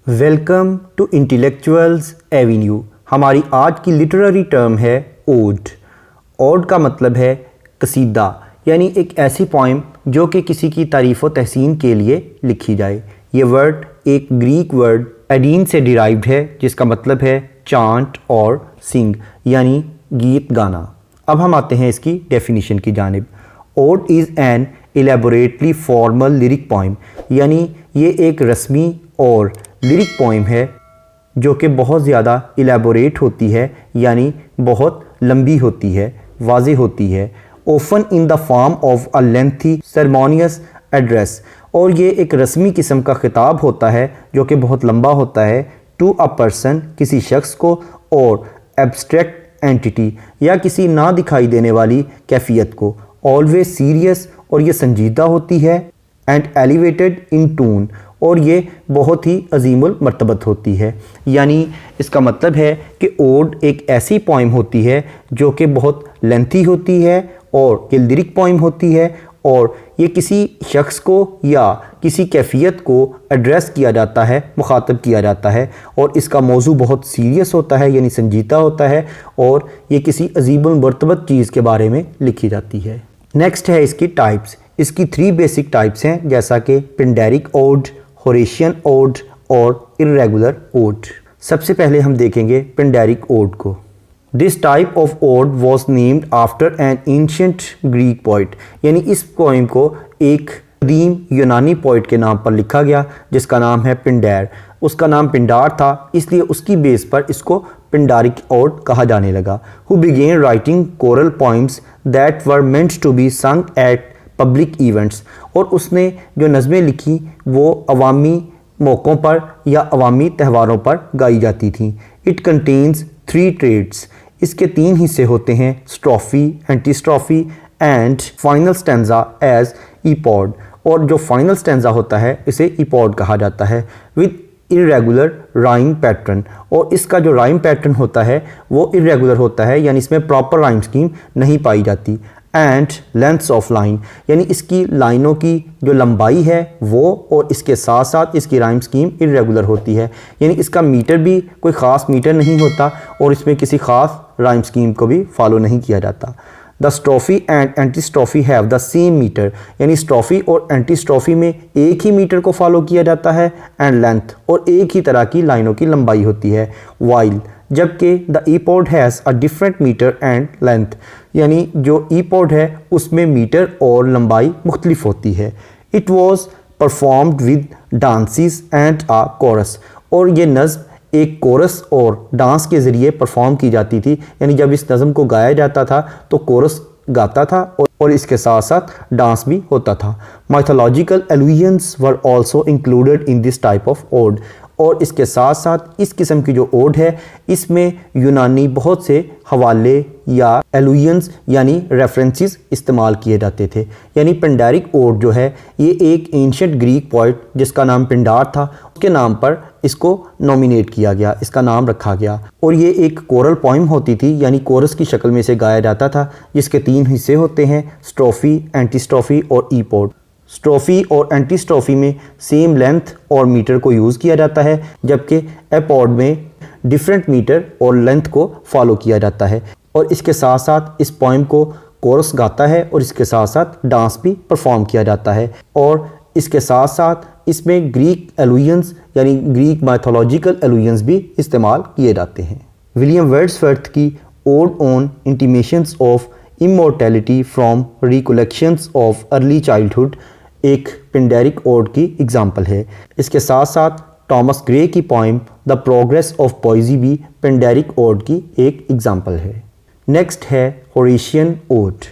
Welcome to intellectuals Avenue. हमारी आज की लिटरेरी टर्म है ओड। ओड का मतलब है कसीदा, यानी एक ऐसी पोइम जो कि किसी की तारीफ़ व तहसीन के लिए लिखी जाए। ये वर्ड एक ग्रीक वर्ड एडीन से डिराइव्ड है, जिसका मतलब है चांट और सिंग, यानी गीत गाना। अब हम आते हैं इसकी डेफिनेशन की जानिब। Ode is an elaborately formal lyric poem, यानी ये एक रस्मी और लिरिक पोइम है जो कि बहुत ज़्यादा एलेबोरेट होती है, यानी बहुत लंबी होती है, वाज़े होती है। Often in the form of a lengthy ceremonious address, और ये एक रस्मी किस्म का खिताब होता है जो कि बहुत लंबा होता है। टू अ पर्सन, किसी शख्स को, और एब्स्ट्रैक्ट एंटिटी, या किसी ना दिखाई देने वाली कैफियत को। ऑलवेज सीरियस, और ये संजीदा होती है। एंड एलिवेटेड इन टून, और ये बहुत ही अजीमुल मर्तबत होती है। यानी इसका मतलब है कि ओड एक ऐसी पोइम होती है जो कि बहुत लेंथी होती है, और ये लिरिक पोइम होती है, और ये किसी शख्स को या किसी कैफियत को एड्रेस किया जाता है, मुखातब किया जाता है, और इसका मौजू बहुत सीरियस होता है, यानी संजीदा होता है, और ये किसी अजीमुल मर्तबत चीज़ के बारे में लिखी जाती है। नेक्स्ट है इसकी टाइप्स। इसकी 3 बेसिक टाइप्स हैं, जैसा कि पिंडेरिक ओड, होरेशियन ओड और इर्रेगुलर ओड। सबसे पहले हम देखेंगे पिंडेरिक ओड को। This type of ode was named after an ancient Greek poet, यानी इस पोइम को एक कदीम यूनानी पोइट के नाम पर लिखा गया, जिसका नाम है पिंडेर। उसका नाम पिंडार था, इसलिए उसकी बेस पर इसको पिंडारिक ओड कहा जाने लगा। Who began writing choral poems that were meant to be sung at public events, और उसने जो नज़में लिखी वो अवामी मौक़ों पर या अवामी त्योहारों पर गाई जाती थी। इट कंटेन्स 3 ट्रेड्स, इसके 3 हिस्से होते हैं, स्ट्रोफी, एंटीस्ट्रोफी एंड फाइनल स्टैंजा एज ईपॉड, और जो फाइनल स्टैंजा होता है इसे ईपॉड कहा जाता है। विद इरेगुलर राइम पैटर्न, और इसका जो राइम पैटर्न होता है वो इरेगुलर होता है, यानी इसमें प्रॉपर राइम स्कीम नहीं पाई जाती। एंड लेंथ्स ऑफ लाइन, यानी इसकी लाइनों की जो लंबाई है वो, और इसके साथ साथ इसकी राइम स्कीम इरेगुलर होती है, यानी इसका मीटर भी कोई ख़ास मीटर नहीं होता, और इसमें किसी ख़ास राइम स्कीम को भी फॉलो नहीं किया जाता। The strophe and antistrophe have the same metre, यानी स्ट्रोफी और एंटीस्ट्रोफी में एक ही मीटर को फॉलो किया जाता है। एंड लेंथ, और एक ही तरह की लाइनों की लंबाई होती है। वाइल, जबकि the epode has a different metre and length, यानी जो ईपॉड है उसमें मीटर और लंबाई मुख्तलिफ होती है। It was performed with dances and a chorus, और ये नज़्म एक कोरस और डांस के ज़रिए परफॉर्म की जाती थी, यानी जब इस नज़म को गाया जाता था तो कोरस गाता था और इसके साथ साथ डांस भी होता था। Mythological allusions were also included in this type of ode, और इसके साथ साथ इस किस्म की जो ओड है इसमें यूनानी बहुत से हवाले या एलुजन्स यानी रेफरेंसेस इस्तेमाल किए जाते थे। यानी पिंडारिक ओड जो है ये एक एंशिएंट ग्रीक पोइट जिसका नाम पिंडार था, उसके नाम पर इसको नॉमिनेट किया गया, इसका नाम रखा गया, और ये एक कोरल पोइम होती थी, यानी कोरस की शक्ल में इसे गाया जाता था, जिसके 3 हिस्से होते हैं, स्ट्रोफी, एंटीस्ट्रोफी और ईपॉड। स्ट्रोफी और एंटीस्ट्रोफी में सेम लेंथ और मीटर को यूज़ किया जाता है, जबकि एपॉड में डिफरेंट मीटर और लेंथ को फॉलो किया जाता है, और इसके साथ साथ इस पोइम को कोरस गाता है और इसके साथ साथ डांस भी परफॉर्म किया जाता है, और इसके साथ साथ इसमें ग्रीक एलुजन्स यानी ग्रीक माइथोलॉजिकल एलुजन्स भी इस्तेमाल किए जाते हैं। विलियम वर्ड्सवर्थ की odd on intimations of immortality from recollections of early childhood एक पिंडेरिक ओड की एग्जाम्पल है। इसके साथ साथ टॉमस ग्रे की पोइम द प्रोग्रेस ऑफ पॉइजी भी पिंडेरिक ओड की एक एग्जाम्पल है। नेक्स्ट है होरेशियन ओड।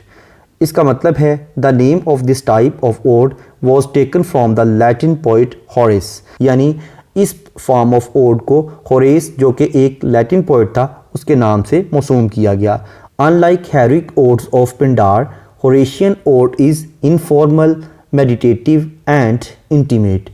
इसका मतलब है the name of this type of ode was taken from the Latin poet Horace, यानी इस फॉर्म ऑफ ओड को होरेस जो कि एक लैटिन पोइट था उसके नाम से मौसूम किया गया। Unlike heroic odes of Pindar, Horatian ode is informal, meditative and intimate,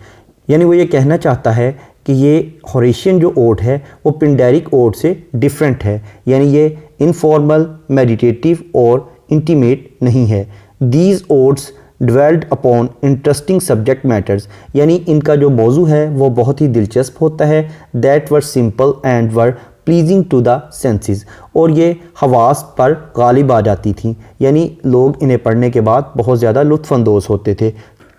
यानी वो ये कहना चाहता है कि ये होरेशियन जो ओड है वो पिंडेरिक ओड से डिफरेंट है, यानी ये इनफॉर्मल, मेडिटेटिव और इंटीमेट नहीं है। These odds dwelled upon interesting subject matters, यानी इनका जो मौजू है वो बहुत ही दिलचस्प होता है। that were simple and were pleasing to the senses, और ये हवास पर गालिब आ जाती थी, यानी लोग इन्हें पढ़ने के बाद बहुत ज़्यादा लुत्फ़अंदोज़ होते थे।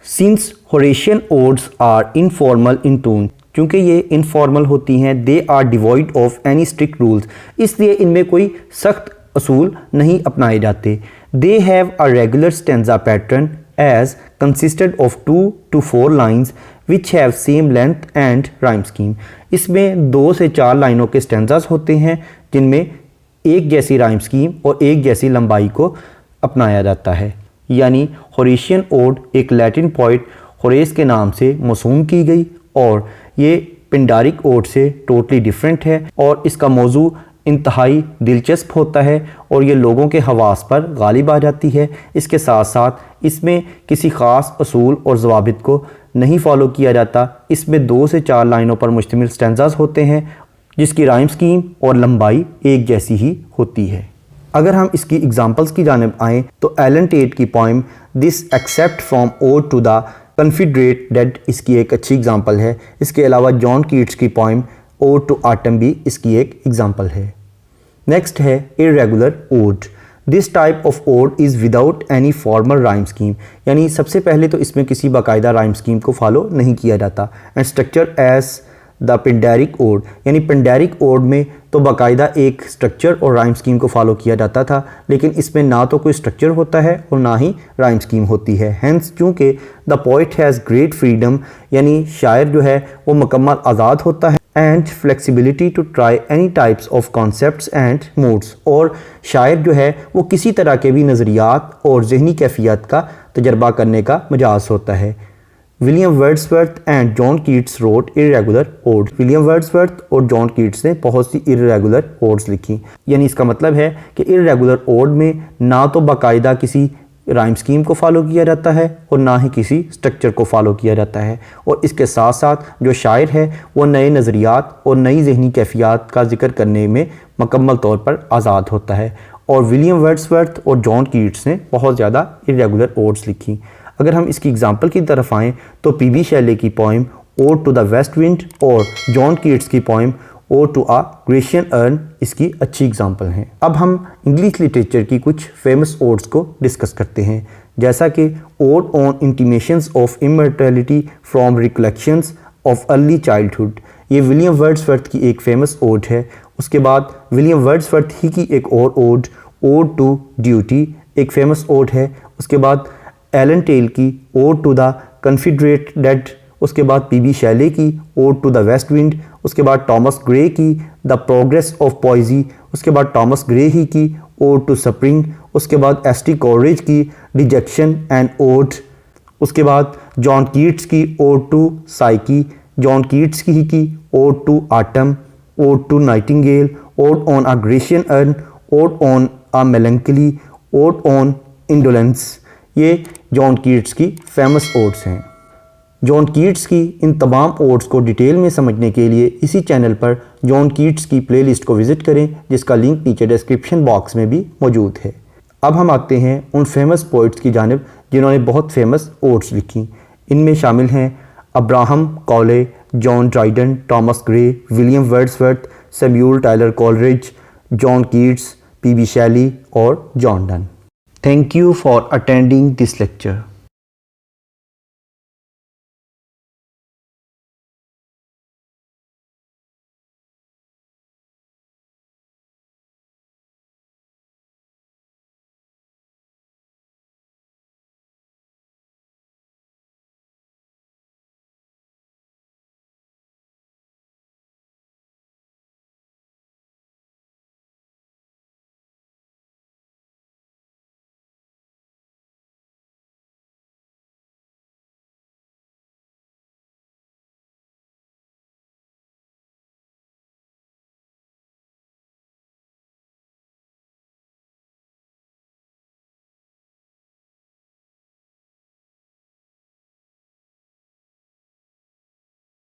Since Horatian odes are informal in tone, क्योंकि ये इनफॉर्मल होती हैं, they are devoid of any strict rules, इसलिए इनमें कोई सख्त असूल नहीं अपनाए जाते। They have a regular stanza pattern as consisted of 2 to 4 lines which have same length and rhyme scheme, इसमें 2 से 4 लाइनों के स्टेंजाज होते हैं जिनमें एक जैसी राइम स्कीम और एक जैसी लंबाई को अपनाया जाता है। यानी होरेशियन ओड एक लैटिन पोइट होरेस के नाम से मौसूम की गई और ये पिंडारिक ओड से टोटली डिफरेंट है और इसका मौजू इंतहाई दिलचस्प होता है और ये लोगों के हवास पर गालिब आ जाती है। इसके साथ साथ इसमें किसी ख़ास असूल और ज़वाबित को नहीं फॉलो किया जाता। इसमें 2 से 4 लाइनों पर मुश्तमिल स्टेंजाज होते हैं जिसकी राइम स्कीम और लंबाई एक जैसी ही होती है। अगर हम इसकी एग्जांपल्स की जानिब आएँ तो एलन टेट की poem this except from ode to the Confederate dead इसकी एक अच्छी एग्जांपल है। इसके अलावा जॉन कीट्स की पोइम ओड टू आटम भी इसकी एक एग्जांपल है। नेक्स्ट है irregular ode. This type of ode is without any formal rhyme scheme, यानी सबसे पहले तो इसमें किसी बाकायदा राइम स्कीम को फॉलो नहीं किया जाता। And structure as the Pindaric ode, यानी पिंडारिक ओड में तो बाकायदा एक स्ट्रक्चर और राइम स्कीम को फॉलो किया जाता था, लेकिन इसमें ना तो कोई स्ट्रक्चर होता है और ना ही राइम स्कीम होती है। हैंस चूँकि the poet has great freedom, यानी शायर जो है वो मुकम्मल आज़ाद होता है, and flexibility to try any types of concepts and moods, और शायर जो है वो किसी तरह के भी नज़रियात और जहनी कैफियत का तजर्बा करने का मजाज होता है। William Wordsworth and John Keats wrote irregular odes. William Wordsworth और जॉन कीट्स ने बहुत सी इर्रेगुलर ओड्स लिखी, यानी इसका मतलब है कि इर्रेगुलर ओड में ना तो बाकायदा किसी राइम स्कीम को फॉलो किया जाता है और ना ही किसी स्ट्रक्चर को फॉलो किया जाता है, और इसके साथ साथ जो शायर है वो नए नज़रियात और नई जहनी कैफियत का जिक्र करने में मुकम्मल तौर पर आज़ाद होता है। और विलियम वर्ड्सवर्थ और जॉन कीट्स ने बहुत ज़्यादा इर्रेगुलर ओड्स लिखी। अगर हम इसकी एग्जांपल की तरफ आएँ तो पीबी शैले की poem ode to the west wind और जॉन कीट्स की poem ode to a Grecian urn इसकी अच्छी एग्जांपल हैं। अब हम इंग्लिश लिटरेचर की कुछ फेमस ओड्स को डिस्कस करते हैं, जैसा कि odd on intimations of immortality from recollections of early childhood, ये विलियम वर्ड्सवर्थ की एक फेमस ओड है। उसके बाद विलियम वर्ड्सवर्थ ही की एक और ओड टू ड्यूटी एक फेमस ओड है। उसके बाद एलन टेल की ode to the Confederate dead, उसके बाद पीबी शैले की ode to the west wind, उसके बाद टॉमस ग्रे की द प्रोग्रेस ऑफ पॉइजी, उसके बाद टॉमस ग्रे ही की ओड टू स्प्रिंग, उसके बाद एसटी कॉलरिज की डिजेक्शन एंड ओड, उसके बाद जॉन कीट्स की ode to Psyche, John Keats की ode to autumn, ode to nightingale, ode on a Grecian urn, ode on a melancholy, ode on indolence, ये John Keats की famous odes हैं। John Keats की इन तमाम odds को detail में समझने के लिए इसी चैनल पर जॉन कीट्स की प्लेलिस्ट को विज़िट करें, जिसका लिंक नीचे डिस्क्रिप्शन बॉक्स में भी मौजूद है। अब हम आते हैं उन फेमस पोइट्स की जानिब जिन्होंने बहुत फेमस ओड्स लिखी। इनमें शामिल हैं Abraham Cowley, John Dryden, Thomas Gray, William Wordsworth, Samuel Taylor Coleridge, John Keats, P B Shelley और John Donne. Thank you for attending this lecture.